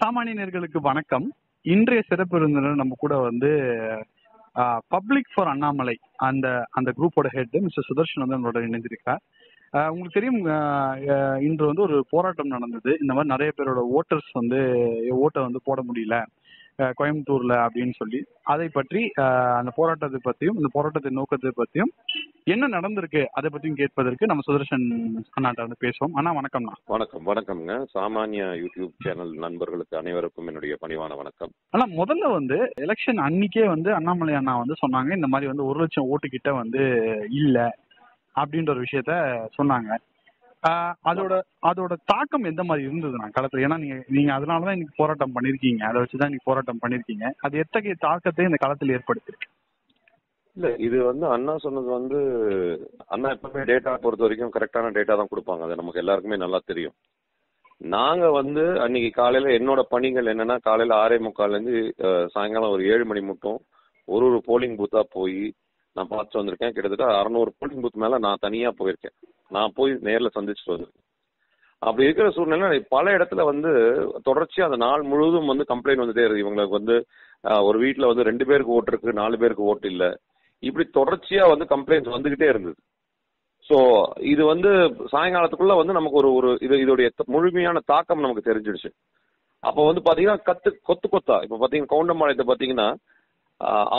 சாமானியர்களுக்கு வணக்கம். இன்றைய சிறப்பு விருந்தினர் நம்ம கூட வந்து பப்ளிக் ஃபார் அண்ணாமலை அந்த அந்த குரூப்போட ஹெட் மிஸ்டர் சுதர்ஷன் வந்து நம்மளோட இணைந்திருக்கார். உங்களுக்கு தெரியும், இன்று வந்து ஒரு போராட்டம் நடந்தது. இந்த மாதிரி நிறைய பேரோட ஓட்டர்ஸ் வந்து ஓட்டை வந்து போட முடியல கோயம்புத்தூர்ல அப்படின்னு சொல்லி, அதை பற்றி அந்த போராட்டத்தை பற்றியும் இந்த போராட்டத்தின் நோக்கத்தை பற்றியும் என்ன நடந்திருக்கு அதை பற்றியும் கேட்பதற்கு நம்ம சுதர்ஷன் அண்ணாட்ட வந்து பேசுவோம். அண்ணா வணக்கம்ண்ணா. வணக்கம்ங்க. சாமானிய யூடியூப் சேனல் நண்பர்களுக்கு அனைவருக்கும் என்னுடைய பணிவான வணக்கம். ஆனா முதல்ல வந்து எலெக்ஷன் அன்னைக்கே வந்து அண்ணாமலை அண்ணா வந்து சொன்னாங்க, இந்த மாதிரி வந்து 1 லட்சம் ஓட்டு கிட்ட வந்து இல்ல அப்படின்ற ஒரு விஷயத்த சொன்னாங்க. அதோட தாக்கம் எந்த மாதிரி இருந்தது நான் களத்துல? ஏன்னா நீங்க அதனாலதான் இன்னைக்கு போராட்டம் பண்ணிருக்கீங்க, அதை வச்சுதான் இன்னைக்கு போராட்டம் பண்ணிருக்கீங்க. அது எத்தகைய தாக்கத்தை இந்த களத்தில் ஏற்படுத்திருக்கு? இல்ல, இது வந்து அண்ணா சொன்னது வந்து அண்ணா எப்பவுமே டேட்டா பொறுத்த வரைக்கும் கரெக்டான டேட்டா தான் கொடுப்பாங்க. அது நமக்கு எல்லாருக்குமே நல்லா தெரியும். நாங்க வந்து அன்னைக்கு காலையில என்னோட பணிகள் என்னன்னா, காலையில 6:45 சாயங்காலம் ஒரு 7 மணி மட்டும் ஒரு போலிங் பூத்தா போய் நான் பார்த்து வந்திருக்கேன். கிட்டத்தட்ட 600 போலிங் பூத் மேல நான் தனியா போயிருக்கேன். நான் போய் நேரில் சந்திச்சுட்டு வந்திருக்கேன். அப்படி இருக்கிற சூழ்நிலை பல இடத்துல வந்து தொடர்ச்சியா அந்த நாள் முழுவதும் வந்து கம்ப்ளைண்ட் வந்துட்டே இருக்கு. இவங்களுக்கு வந்து ஒரு வீட்டுல வந்து 2 பேருக்கு ஓட்டு இருக்கு, 4 பேருக்கு ஓட்டு இல்ல, இப்படி தொடர்ச்சியா வந்து கம்ப்ளைண்ட்ஸ் வந்துகிட்டே இருந்தது. சோ இது வந்து சாயங்காலத்துக்குள்ள வந்து நமக்கு ஒரு இதோடைய முழுமையான தாக்கம் நமக்கு தெரிஞ்சிடுச்சு. அப்ப வந்து பாத்தீங்கன்னா கொத்தா இப்ப பாத்தீங்கன்னா கவுண்டம்பாளையத்தை பாத்தீங்கன்னா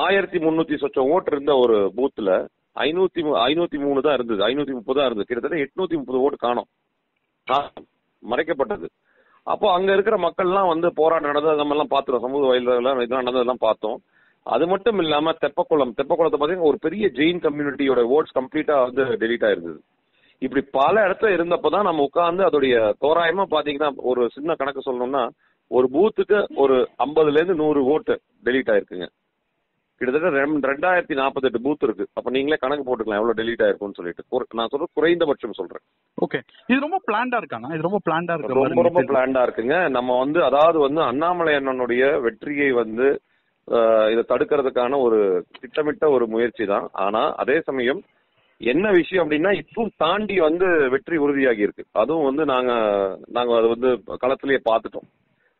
1300 சொச்சம் ஓட்டு இருந்த ஒரு பூத்துல 503 தான் இருந்தது, 530 தான் இருந்தது. கிட்டத்தட்ட 830 ஓட்டு காணோம், மறைக்கப்பட்டது. அப்போ அங்க இருக்கிற மக்கள்லாம் வந்து போராட்டம் நடந்தது நம்ம எல்லாம் பாத்துறோம், சமூக வயலாம் இதெல்லாம் நடந்ததெல்லாம் பார்த்தோம். அது மட்டும் இல்லாம தெப்பக்குளத்தை பாத்தீங்கன்னா ஒரு பெரிய ஜெயின் கம்யூனிட்டியோட ஓட்ஸ் கம்ப்ளீட்டா வந்து டெலீட் ஆயிருந்தது. இப்படி பல இடத்துல இருந்தப்பதான் நம்ம உட்கார்ந்து அதோடைய தோராயமா பாத்தீங்கன்னா ஒரு சின்ன கணக்கு சொல்லணும்னா ஒரு பூத்துக்கு ஒரு 50ல இருந்து 100 ஓட்டு டெலீட் ஆயிருக்குங்க. கிட்டத்தட்ட 2048 பூத் இருக்கு. அப்ப நீங்களே கணக்கு போட்டுக்கலாம் எவ்வளவு டெலீட் ஆயிருக்கும்னு சொல்லிட்டு. நான் சொல்றது குறைந்தபட்சம் சொல்றேன். ஓகே, இது ரொம்ப பிளான்டா இருக்காங்க. இது ரொம்ப பிளான்டா இருக்கு, ரொம்ப பிளான்டா இருக்குங்க. நம்ம வந்து அதாவது வந்து அண்ணாமலை அண்ணனுடைய வெற்றியை வந்து இதை தடுக்கிறதுக்கான ஒரு திட்டமிட்ட ஒரு முயற்சி தான். ஆனா அதே சமயம் என்ன விஷயம் அப்படின்னா, இப்பவும் தாண்டி வந்து வெற்றி உறுதியாகி இருக்கு. அதுவும் வந்து நாங்க அதை வந்து களத்திலேயே பார்த்துட்டோம்.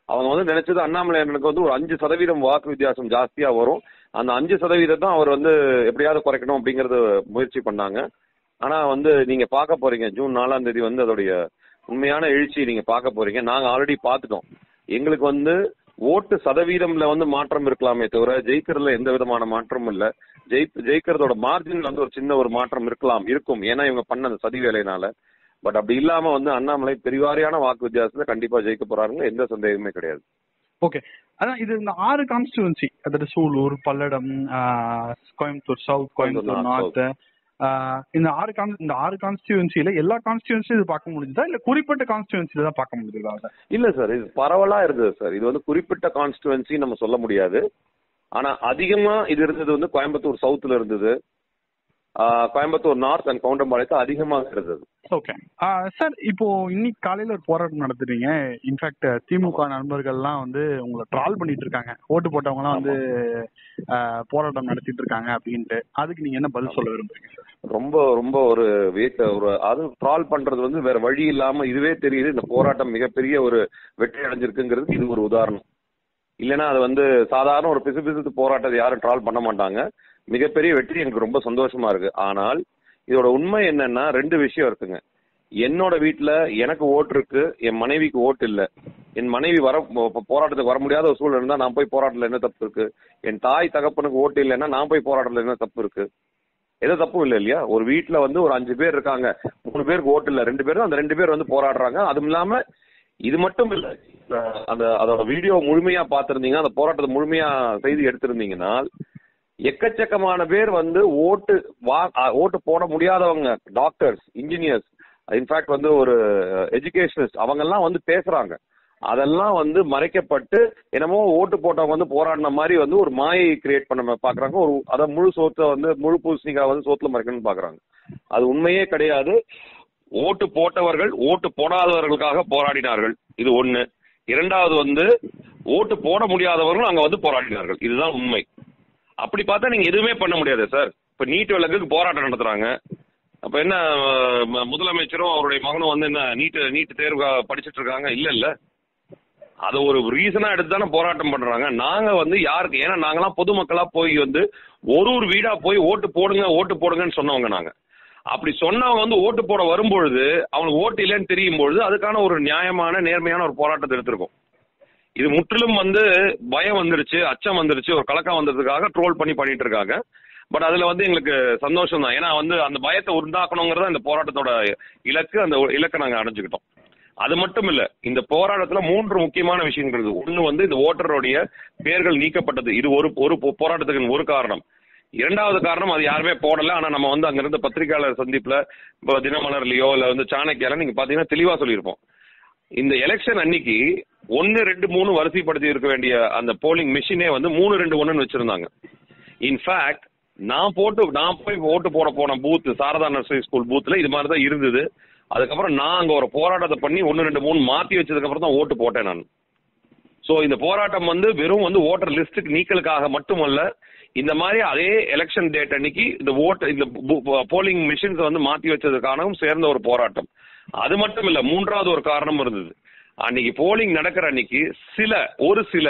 அவங்க வந்து நினைச்சது அண்ணாமலை அண்ணனுக்கு வந்து ஒரு 5% வாக்கு வித்தியாசம் ஜாஸ்தியா வரும், அந்த 5% தான் அவர் வந்து எப்படியாவது குறைக்கணும் அப்படிங்கறது முயற்சி பண்ணாங்க. ஆனா வந்து நீங்க பார்க்க போறீங்க ஜூன் 4ஆம் தேதி வந்து அதோடைய உண்மையான எழுச்சி நீங்க பார்க்க போறீங்க. நாங்க ஆல்ரெடி பார்த்துட்டோம். எங்களுக்கு வந்து ஓட்டு சதவீதம்ல வந்து மாற்றம் இருக்கலாமே தவிர ஜெயிக்கிறதுல எந்த விதமான மாற்றமும் இல்ல. ஜெயிக்கிறதோட மார்ஜின்ல வந்து ஒரு சின்ன ஒரு மாற்றம் இருக்கும், ஏன்னா இவங்க பண்ண அந்த சதி வேலையினால. பட் அப்படி இல்லாம வந்து அண்ணாமலை பெரிவாரியான வாக்கு வித்தியாசத்துல கண்டிப்பா ஜெயிக்க போறாருங்க, எந்த சந்தேகமே கிடையாது. ஓகே, அதான் இது இந்த 6 கான்ஸ்டிடுவன்சி, அதாவது சூலூர், பல்லடம், கோயம்புத்தூர் சவுத், கோயம்புத்தூர் நார்த், இந்த 6 கான்ஸ்டிடுவன்சில எல்லா கான்ஸ்டிடுவன்சியும் இது பார்க்க முடியுதா இல்ல குறிப்பிட்ட கான்ஸ்டிடுவன்சில தான் பார்க்க முடியுதா? இல்ல சார், இது பரவலா இருந்தது சார். இது வந்து குறிப்பிட்ட கான்ஸ்டிடுவன்சி நம்ம சொல்ல முடியாது. ஆனா அதிகமா இது இருந்தது வந்து கோயம்புத்தூர் சவுத்ல இருந்தது, கோயம்புத்தூர் நார்த் அண்ட் கவுண்டம்பாளையத்தை அதிகமாக இருந்தது. ஓகே சார், இப்போ இன்னைக்கு காலையில ஒரு போராட்டம் நடத்துறீங்க. இன்ஃபேக்ட் திமுக நண்பர்கள்லாம் வந்து உங்களை ட்ரால் பண்ணிட்டு இருக்காங்க, ஓட்டு போட்டவங்க எல்லாம் வந்து போராட்டம் நடத்திட்டு இருக்காங்க அப்படின்ட்டு. அதுக்கு நீங்க என்ன பதில் சொல்ல விரும்புறீங்க சார்? ரொம்ப ரொம்ப ஒரு அது ட்ரால் பண்றது வந்து வேற வழி இல்லாம இதுவே தெரியுது. இந்த போராட்டம் மிகப்பெரிய ஒரு வெற்றி அடைஞ்சிருக்குங்கிறது இது ஒரு உதாரணம். இல்லைன்னா அது வந்து சாதாரண ஒரு பிசு போராட்டத்தை யாரும் ட்ரால் பண்ண மாட்டாங்க. மிகப்பெரிய வெற்றி எனக்கு ரொம்ப சந்தோஷமா இருக்கு. ஆனால் இதோட உண்மை என்னன்னா 2 விஷயம் இருக்குங்க. என்னோட வீட்டுல எனக்கு ஓட்டு இருக்கு, என் மனைவிக்கு ஓட்டு இல்ல. என் மனைவி போராட்டத்துக்கு வர முடியாத ஒரு சூழல் இருந்தா நான் போய் போராட்டத்துல என்ன தப்பு இருக்கு? என் தாய் தகப்பனுக்கு ஓட்டு இல்லைன்னா நான் போய் போராட்டத்துல என்ன தப்பு இருக்கு? எது தப்பும் இல்லை இல்லையா? ஒரு வீட்டுல வந்து ஒரு 5 பேர் இருக்காங்க, 3 பேருக்கு ஓட்டு இல்ல, 2 பேரும் அந்த 2 பேர் வந்து போராடுறாங்க. அதுவும் இல்லாம இது மட்டும் இல்ல, அதோட வீடியோ முழுமையா பாத்திருந்தீங்க, அந்த போராட்டத்தை முழுமையா செய்தி எடுத்திருந்தீங்கன்னா எக்கச்சக்கமான பேர் வந்து ஓட்டு போட முடியாதவங்க, டாக்டர்ஸ், இன்ஜினியர்ஸ், இன்ஃபேக்ட் வந்து ஒரு எஜுகேஷனிஸ்ட், அவங்க எல்லாம் வந்து பேசுறாங்க. அதெல்லாம் வந்து மறைக்கப்பட்டு என்னமோ ஓட்டு போட்டவங்க வந்து போராடின மாதிரி வந்து ஒரு மாயை கிரியேட் பண்ண பாக்குறாங்க. அத முழு சோத்தை வந்து முழு பூசணிக்காய் வந்து சோத்துல மறைக்கணும்னு பாக்குறாங்க. அது உண்மையே கிடையாது. ஓட்டு போட்டவர்கள் ஓட்டு போடாதவர்களுக்காக போராடினார்கள், இது ஒண்ணு. இரண்டாவது வந்து ஓட்டு போட முடியாதவர்களும் அங்க வந்து போராடினார்கள், இதுதான் உண்மை. அப்படி பார்த்தா நீங்க எதுவுமே பண்ண முடியாது சார். இப்ப நீட் விலக்குக்கு போராட்டம் நடத்துறாங்க. அப்ப என்ன முதலமைச்சரும் அவருடைய மகனும் வந்து என்ன நீட் தேர்வு படிச்சுட்டு இருக்காங்க? இல்ல அதை ஒரு ரீசனா எடுத்து தானே போராட்டம் பண்றாங்க. நாங்க வந்து யாருக்கு, ஏன்னா நாங்களாம் பொதுமக்களா போய் வந்து ஒரு வீடா போய் ஓட்டு போடுங்கன்னு சொன்னவங்க நாங்க. அப்படி சொன்னவங்க வந்து ஓட்டு போட வரும்பொழுது அவங்களுக்கு ஓட்டு இல்லைன்னு தெரியும் பொழுது அதுக்கான ஒரு நியாயமான நேர்மையான ஒரு போராட்டத்தை எடுத்திருக்கோம். இது முற்றிலும் வந்து பயம் வந்துருச்சு, அச்சம் வந்துருச்சு, ஒரு கலக்கம் வந்ததுக்காக ட்ரோல் பண்ணிட்டு இருக்காங்க. பட் அதுல வந்து எங்களுக்கு சந்தோஷம் தான். ஏன்னா வந்து அந்த பயத்தை உண்டாக்கணுங்கிறத இந்த போராட்டத்தோட இலக்கு. அந்த இலக்கை நாங்க அடைஞ்சுக்கிட்டோம். அது மட்டும் இல்ல, இந்த போராட்டத்துல 3 முக்கியமான விஷயங்கள் இருக்கு. ஒண்ணு வந்து இந்த ஓட்டருடைய பெயர்கள் நீக்கப்பட்டது. இது ஒரு போராட்டத்துக்கு ஒரு காரணம். 2வது காரணம், அது யாருமே போடல. ஆனா நம்ம வந்து அங்க இருந்த பத்திரிகையாளர் சந்திப்புல, இப்போ தினமலர்லயோ இல்ல வந்து சாணக்கியால நீங்க பாத்தீங்கன்னா தெளிவா சொல்லியிருப்போம். இந்த எலெக்ஷன் அன்னைக்கு 1, 2, 3 வரிசைப்படுத்தி இருக்க வேண்டிய அந்த போலிங் மிஷினே வந்து 3, 2, 1 வச்சிருந்தாங்க. இன்ஃபேக்ட் நான் போய் ஓட்டு போட போன பூத் சாரதா நர்சரி ஸ்கூல் பூத்ல இது மாதிரி தான் இருந்தது. அதுக்கப்புறம் நான் அங்க ஒரு போராட்டத்தை பண்ணி 1, 2, 3 மாத்தி வச்சதுக்கு அப்புறம் தான் ஓட்டு போட்டேன் நான். சோ இந்த போராட்டம் வந்து வெறும் வந்து ஓட்டர் லிஸ்டுக்கு நீக்கலுக்காக மட்டுமல்ல, இந்த மாதிரி அதே எலெக்ஷன் டேட் அன்னைக்கு இந்த போலிங் மிஷின்ஸ் வந்து மாத்தி வச்சதுக்காகவும் சேர்ந்த ஒரு போராட்டம். அது மட்டும் இல்ல, 3வது ஒரு காரணம் இருந்தது. அன்னைக்கு போலிங் நடக்கிற அன்னைக்கு ஒரு சில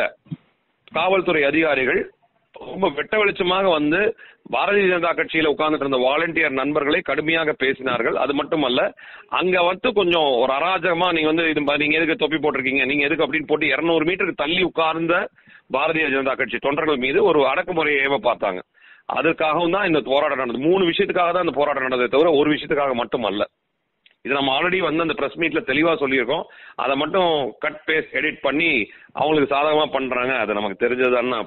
காவல்துறை அதிகாரிகள் ரொம்ப வெட்ட வெளிச்சமாக வந்து பாரதிய ஜனதா கட்சியில உட்கார்ந்துட்டு இருந்த வாலண்டியர் நண்பர்களை கடுமையாக பேசினார்கள். அது மட்டுமல்ல, அங்க வந்து கொஞ்சம் ஒரு அராஜகமா நீங்க எதுக்கு தொப்பி போட்டிருக்கீங்க, நீங்க எதுக்கு அப்படின்னு போட்டு 200 மீட்டருக்கு தள்ளி உட்கார்ந்த பாரதிய ஜனதா கட்சி தொண்டர்கள் மீது ஒரு அடக்குமுறையை ஏவ பார்த்தாங்க. அதற்காகவும் தான் இந்த போராட்டம் நடந்தது. 3 விஷயத்துக்காக தான் இந்த போராட்டம் நடந்ததே தவிர ஒரு விஷயத்துக்காக மட்டும் அல்ல. இது நம்ம ஆல்ரெடி வந்து அந்த பிரஸ் மீட்ல தெளிவா சொல்லியிருக்கோம். அதை மட்டும் கட் பேஸ்ட் எடிட் பண்ணி அவங்களுக்கு சாதகமா பண்றாங்க. அது நமக்கு தெரிஞ்சதுன்னா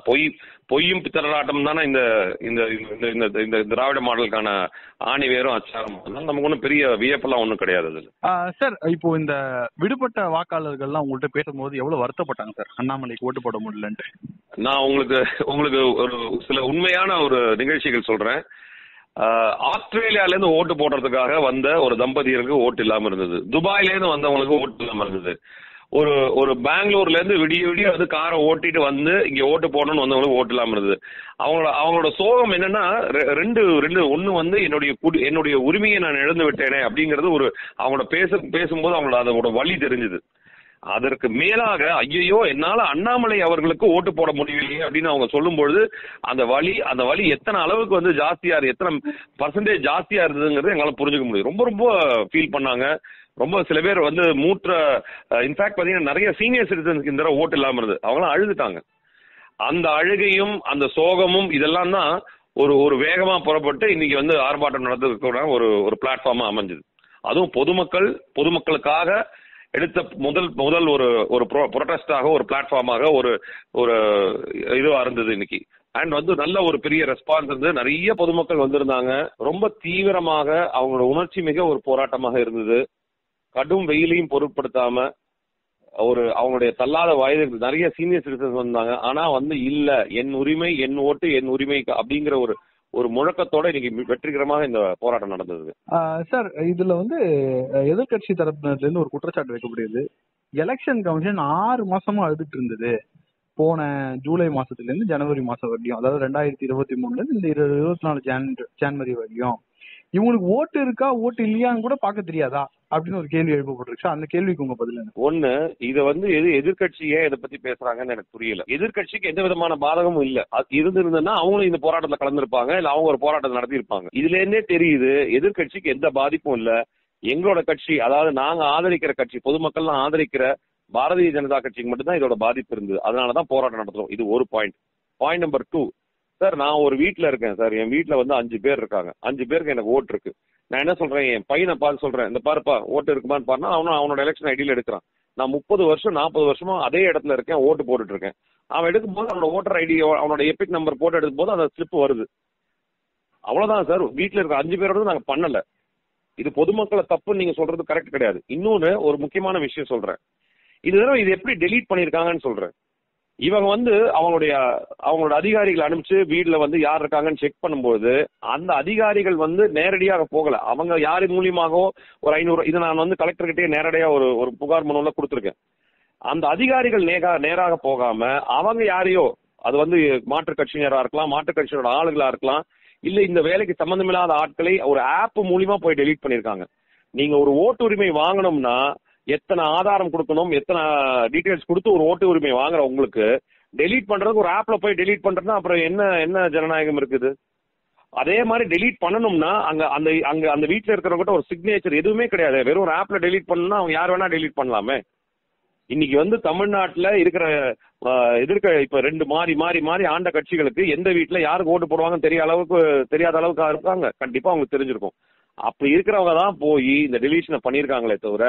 பொய்யும் பித்தலாட்டம் தானே இந்த திராவிட மாடலுக்கான ஆணி வேறும் அச்சாரம். அதனால நமக்கு ஒன்றும் பெரிய வியப்பெல்லாம் ஒன்றும் கிடையாது அதுல. சார், இப்போ இந்த விடுபட்ட வாக்காளர்கள்லாம் உங்கள்கிட்ட பேசும்போது எவ்வளவு வருத்தப்பட்டாங்க சார், அண்ணாமலைக்கு ஓட்டு போட முடியலன்ட்டு? நான் உங்களுக்கு ஒரு சில உண்மையான ஒரு நிகழ்ச்சிகள் சொல்றேன். ஆஸ்திரேலியால இருந்து ஓட்டு போடுறதுக்காக வந்த ஒரு தம்பதியருக்கு ஓட்டு இல்லாம இருந்தது. துபாயில இருந்து வந்தவங்களுக்கு ஓட்டு இல்லாம இருந்தது. ஒரு பெங்களூர்ல இருந்து விடிய வந்து காரை ஓட்டிட்டு வந்து இங்க ஓட்டு போடணும்னு வந்தவங்களுக்கு ஓட்டு இல்லாம இருந்தது. அவங்களோட சோகம் என்னன்னா, ஒண்ணு வந்து என்னுடைய உரிமையை நான் இழந்து விட்டேனே அப்படிங்கறது அவங்களோட பேசும்போது அவங்களோட அதோட வலி தெரிஞ்சது. அதற்கு மேலாக ஐயோ என்னால அண்ணாமலை அவர்களுக்கு ஓட்டு போட முடியலையே அப்படின்னு அவங்க சொல்லும் பொழுது அந்த வலி எத்தனை அளவுக்கு வந்து எத்தனை பர்சன்டேஜ் ஜாஸ்தியா இருந்ததுங்கிறது எங்களால புரிஞ்சுக்க முடியும். ரொம்ப ரொம்ப ஃபீல் பண்ணாங்க. ரொம்ப சில பேர் வந்து இன்ஃபேக்ட் பாத்தீங்கன்னா நிறைய சீனியர் சிட்டிசன்ஸ்க்கு இந்த ஓட்டு இல்லாம இருந்தது. அவங்களாம் அழுதுட்டாங்க. அந்த அழுகையும் அந்த சோகமும் இதெல்லாம் தான் ஒரு வேகமா புறப்பட்டு இன்னைக்கு வந்து ஆர்ப்பாட்டம் நடத்துறதுக்கு ஒரு பிளாட்ஃபார்மா அமைஞ்சது. அதுவும் பொதுமக்களுக்காக எடுத்த முதல் ஒரு ப்ரொடெஸ்டாக, ஒரு பிளாட்ஃபார்மாக, ஒரு இதுவா இருந்தது இன்னைக்கு. அண்ட் வந்து நல்ல ஒரு பெரிய ரெஸ்பான்ஸ் இருந்தது. நிறைய பொதுமக்கள் வந்திருந்தாங்க. ரொம்ப தீவிரமாக அவங்களோட உணர்ச்சி மிக ஒரு போராட்டமாக இருந்தது. கடும் வெயிலையும் பொருட்படுத்தாம அவங்களுடைய தள்ளாத வயது நிறைய சீனியர் சிட்டிசன்ஸ் வந்தாங்க. ஆனா வந்து இல்ல, என் உரிமை, என் ஓட்டு, என் உரிமை அப்படிங்கிற ஒரு முழக்கத்தோட இன்னைக்கு வெற்றிகரமாக இந்த போராட்டம் நடந்தது. சார், இதுல வந்து எதிர்கட்சி தரப்பினர்ல இருந்து ஒரு குற்றச்சாட்டு வைக்கப்படுது. எலெக்ஷன் கமிஷன் 6 மாசமா அழுதுட்டு இருந்தது. போன ஜூலை மாசத்துல இருந்து ஜனவரி மாசம் வரையும், அதாவது 2023ல இருந்து இந்த 24 ஜனவரி வரையும் இவங்களுக்கு ஓட்டு இருக்கா ஓட்டு இல்லையான்னு கூட பார்க்க தெரியாதா அப்படின்னு ஒரு கேள்வி எழுப்பப்பட்டிருக்கு. அந்த கேள்விக்கு உங்க பதில் என்ன? ஒண்ணு, இதை வந்து எதிர்கட்சியே இதை பத்தி பேசுறாங்கன்னு எனக்கு புரியல. எதிர்கட்சிக்கு எந்த விதமான பாதகமும் இல்ல. இருந்திருந்தா அவங்களும் இந்த போராட்டத்துல கலந்துருப்பாங்க, இல்ல அவங்க ஒரு போராட்டத்தை நடத்திருப்பாங்க. இதுல இருந்தே தெரியுது எதிர்கட்சிக்கு எந்த பாதிப்பும் இல்ல. எங்களோட கட்சி, அதாவது நாங்க ஆதரிக்கிற கட்சி, பொதுமக்கள் ஆதரிக்கிற பாரதிய ஜனதா கட்சிக்கு மட்டும்தான் இதோட பாதிப்பு இருந்தது. அதனாலதான் போராட்டம் நடத்துறோம். இது ஒரு பாயிண்ட். பாயிண்ட் நம்பர் 2, சார், நான் ஒரு வீட்டுல இருக்கேன் சார். என் வீட்டுல வந்து 5 பேர் இருக்காங்க. 5 பேருக்கு எனக்கு ஓட்டு இருக்கு. நான் என்ன சொல்றேன், என் பையனை பார்த்து சொல்றேன், இந்த பாருப்பா ஓட்டு இருக்குமான்னு பாருனா அவனோட எலெக்ஷன் ஐடியில எடுக்கிறான். நான் 30 வருஷம் 40 வருஷமா அதே இடத்துல இருக்கேன், ஓட்டு போட்டுட்டு இருக்கேன். அவன் எடுக்கும்போது அவனோட ஓட்டர் ஐடி, அவனோட எபிக் நம்பர் போட்டு எடுக்கும் போது அந்த ஸ்லிப் வருது. அவ்வளவுதான் சார். வீட்டுல இருக்க 5 பேரோட நாங்க பண்ணல. இது பொதுமக்களை தப்புன்னு நீங்க சொல்றது கரெக்ட் கிடையாது. இன்னொன்னு ஒரு முக்கியமான விஷயம் சொல்றேன். இது எப்படி டெலீட் பண்ணிருக்காங்கன்னு சொல்றேன். இவங்க வந்து அவங்களோட அதிகாரிகள் அனுப்பிச்சு வீட்டுல வந்து யார் இருக்காங்கன்னு செக் பண்ணும்போது அந்த அதிகாரிகள் வந்து நேரடியாக போகல. அவங்க யாரு மூலியமாகவோ ஒரு 500, இதை நான் வந்து கலெக்டர் கிட்டே நேரடியா ஒரு புகார் மனுல கொடுத்துருக்கேன். அந்த அதிகாரிகள் நேராக போகாம அவங்க யாரையோ, அது வந்து மாற்றுக் கட்சியினரா இருக்கலாம், மாற்றுக் கட்சியோட ஆளுகளா இருக்கலாம், இல்ல இந்த வேலைக்கு சம்பந்தமில்லாத ஆட்களை ஒரு ஆப் மூலியமா போய் டெலீட் பண்ணிருக்காங்க. நீங்க ஒரு ஓட்டு உரிமை வாங்கணும்னா எத்தனை ஆதாரம் கொடுக்கணும், எத்தனை டீடைல்ஸ் கொடுத்து ஒரு ஓட்டு உரிமை வாங்குற உங்களுக்கு டெலீட் பண்றதுக்கு ஒரு ஆப்ல போய் டெலீட் பண்றதுன்னா அப்புறம் என்ன ஜனநாயகம் இருக்குது? அதே மாதிரி டெலீட் பண்ணணும்னா அந்த வீட்டுல இருக்கிறவங்க ஒரு சிக்னேச்சர் எதுவுமே கிடையாது. வெறும் ஒரு ஆப்ல டெலீட் பண்ணணும்னா அவங்க யார் வேணா டெலீட் பண்ணலாமே. இன்னைக்கு வந்து தமிழ்நாட்டுல இருக்கிற இப்ப ரெண்டு மாறி ஆண்ட கட்சிகளுக்கு எந்த வீட்டுல யாருக்கு ஓட்டு போடுவாங்கன்னு தெரியாத அளவுக்கு இருக்காங்க. கண்டிப்பா அவங்களுக்கு தெரிஞ்சிருக்கும். அப்படி இருக்கிறவங்க தான் போய் இந்த டெலிஷனை பண்ணியிருக்காங்களே தவிர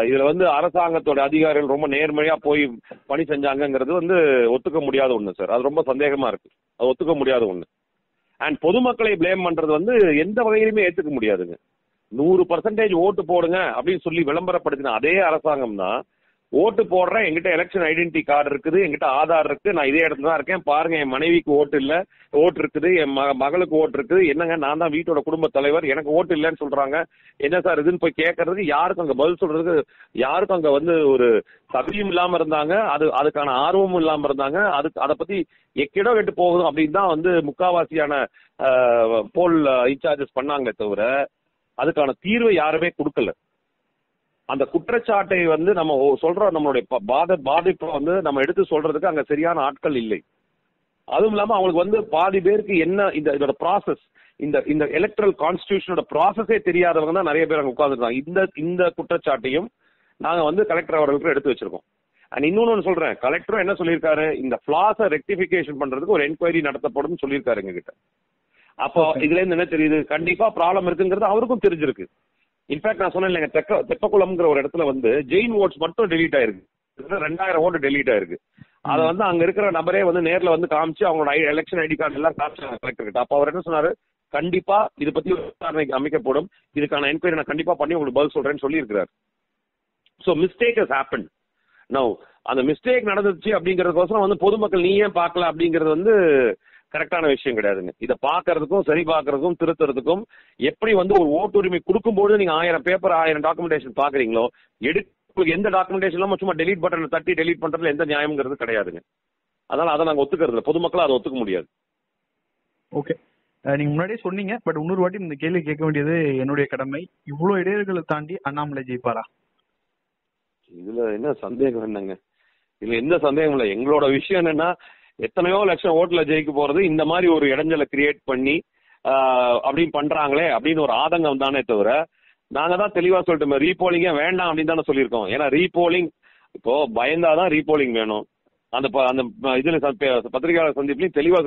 இதுல வந்து அரசாங்கத்தோட அதிகாரிகள் ரொம்ப நேர்மையா போய் பணி செஞ்சாங்கிறது வந்து ஒத்துக்க முடியாத ஒண்ணு சார். அது ரொம்ப சந்தேகமா இருக்கு. அது ஒத்துக்க முடியாத ஒண்ணு. அண்ட் பொதுமக்களை பிளேம் பண்றது வந்து எந்த வகையிலுமே ஏத்துக்க முடியாதுங்க. 100% ஓட்டு போடுங்க அப்படின்னு சொல்லி விளம்பரப்படுத்தின அதே அரசாங்கம் தான் ஓட்டு போடுறேன், என்கிட்ட எலெக்ஷன் ஐடென்டிட்டி கார்டு இருக்குது, என்கிட்ட ஆதார் இருக்கு, நான் இதே இடத்துல தான் இருக்கேன், பாருங்க என் மனைவிக்கு ஓட்டு இல்ல, ஓட்டு இருக்குது, என் மகளுக்கு ஓட்டு இருக்குது, என்னங்க நான் தான் வீட்டோட குடும்ப தலைவர், எனக்கு ஓட்டு இல்லைன்னு சொல்றாங்க, என்ன சார் இதுன்னு போய் கேட்கறதுக்கு யாருக்கும் அங்க பதில் சொல்றதுக்கு யாருக்கும் அங்க வந்து ஒரு தகுதியும் இல்லாம இருந்தாங்க, அதுக்கான ஆர்வமும் இல்லாம இருந்தாங்க. அதை பத்தி எக்கிடோ கெட்டு போகுதும் அப்படின்னு தான் வந்து முக்காவாசியான போல் இன்சார்ஜஸ் பண்ணாங்களே தவிர அதுக்கான தீர்வை யாருமே கொடுக்கல. அந்த குற்றச்சாட்டை வந்து நம்ம சொல்ற நம்மளுடைய பாதிப்பை வந்து நம்ம எடுத்து சொல்றதுக்கு அங்க சரியான ஆட்கள் இல்லை. அதுவும் இல்லாம அவங்களுக்கு வந்து பாதி பேருக்கு என்ன இதோட ப்ராசஸ், இந்த எலக்ட்ரல் கான்ஸ்டிடியூஷனோட ப்ராசஸே தெரியாதவங்க தான் நிறைய பேர் அங்க உட்கார்ந்துருக்காங்க. இந்த குற்றச்சாட்டையும் நாங்க வந்து கலெக்டர் அவர்களுக்கு எடுத்து வச்சிருக்கோம். அண்ட் இன்னொன்னு சொல்றேன், கலெக்டரும் என்ன சொல்லியிருக்காரு, இந்த ஃபிளாஸை ரெக்டிபிகேஷன் பண்றதுக்கு ஒரு என்கொயரி நடத்தப்படும் சொல்லியிருக்காரு எங்க கிட்ட. அப்போ இதுல இருந்து என்ன தெரியுது, கண்டிப்பா ப்ராப்ளம் இருக்குங்கிறது அவருக்கும் தெரிஞ்சிருக்கு. இன்ஃபேக்ட் நான் சொன்னேன் இல்லைங்க, தெப்பக்குளம்ங்கிற ஒரு இடத்துல வந்து ஜெயின் ஓட்ஸ் மட்டும் டெலீட் ஆயிருக்கு, 2000 ஓட்டு டெலீட் ஆயிருக்கு. அதை வந்து அங்க இருக்கிற நபரே வந்து நேர்ல வந்து காமிச்சு அவங்களோட எலெக்ஷன் ஐடி கார்டு எல்லாம் காமிச்சாங்க கலெக்டர் கிட்ட. அப்ப அவர் என்ன சொன்னாரு, கண்டிப்பா இதை பத்தி விசாரணை அமைக்கப்படும், இதுக்கான என்கொயரி நான் கண்டிப்பா பண்ணி உங்களுக்கு பதில் சொல்றேன்னு சொல்லி இருக்கிறார். So mistake has happen. Now அந்த மிஸ்டேக் நடந்துச்சு அப்படிங்கறதுக்கோசரம் வந்து பொதுமக்கள் நீ ஏன் பார்க்கல அப்படிங்கிறது வந்து கரெக்டான விஷயம் கிடையாதுங்க. இதை பாக்குறதுக்கும் சரி பாக்குறதுக்கும் திருத்துறதுக்கும் எப்படி வந்து ஒரு ஓட்டுரிமை கொடுக்கும்போது நீங்க 1000 பேப்பர் 1000 டாக்குமெண்டேஷன் பாக்குறீங்களோ, எந்த டாக்குமெண்டேஷன் இல்லாம சும்மா டெலீட் பட்டனை தட்டி டெலீட் பண்றதுல எந்த நியாயம்ங்கிறது கிடையாதுங்க. அதனால அதை நாங்க ஒத்துக்கிறது இல்லை, பொதுமக்களும் அதை ஒத்துக்க முடியாது. ஓகே, நீங்க முன்னாடியே சொன்னீங்க, பட் இன்னொரு வாட்டி இந்த கேள்வி கேட்க வேண்டியது என்னுடைய கடமை. இவ்வளவு இடையூறுகளை தாண்டி அண்ணாமலை ஜெயிப்பாரா? இதுல என்ன சந்தேகம் என்னங்க, இதுல எந்த சந்தேகம் இல்லை. எங்களோட விஷயம் என்னன்னா, எத்தனையோ லட்சம் ஓட்டுல ஜெயிக்க போறது இந்த மாதிரி ஒரு இடைஞ்சலை கிரியேட் பண்ணி அப்படின்னு பண்றாங்களே அப்படின்னு ஒரு ஆதங்கம் தானே தவிர நாங்க தான் தெளிவா சொல்லிட்டோம், ரீபோலிங்கே வேண்டாம் அப்படின்னு தானே சொல்லியிருக்கோம். ஏன்னா ரீபோலிங் இப்போ பயந்தாதான் ரீபோலிங் வேணும். அந்த இதுல பத்திரிகையாளர் சந்திப்புலையும் தெளிவா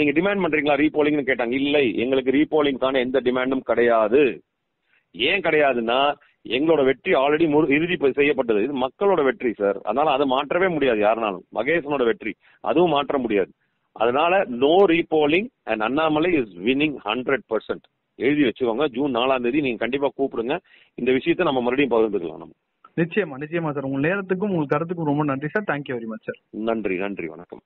நீங்க டிமாண்ட் பண்றீங்களா ரீபோலிங்னு கேட்டாங்க. இல்லை, எங்களுக்கு ரீபோலிங்கான எந்த டிமாண்டும் கிடையாது. ஏன் கிடையாதுன்னா எங்களோட வெற்றி ஆல்ரெடி இறுதி செய்யப்பட்டது. இது மக்களோட வெற்றி சார். அதனால அதை மாற்றவே முடியாது யாருனாலும். மகேசனோட வெற்றி அதுவும் மாற்ற முடியாது. அதனால no repolling and Annamalai is winning 100%. எழுதி வச்சுக்கோங்க. ஜூன் 4ஆம் தேதி நீங்க கண்டிப்பா கூப்பிடுங்க. இந்த விஷயத்தை நம்ம மறுபடியும் பகிர்ந்துக்கலாம். நம்ம நிச்சயமா சார். உங்க நேரத்துக்கும் உங்க கருத்துக்கும் ரொம்ப நன்றி sir. Thank you very much sir. நன்றி, வணக்கம்.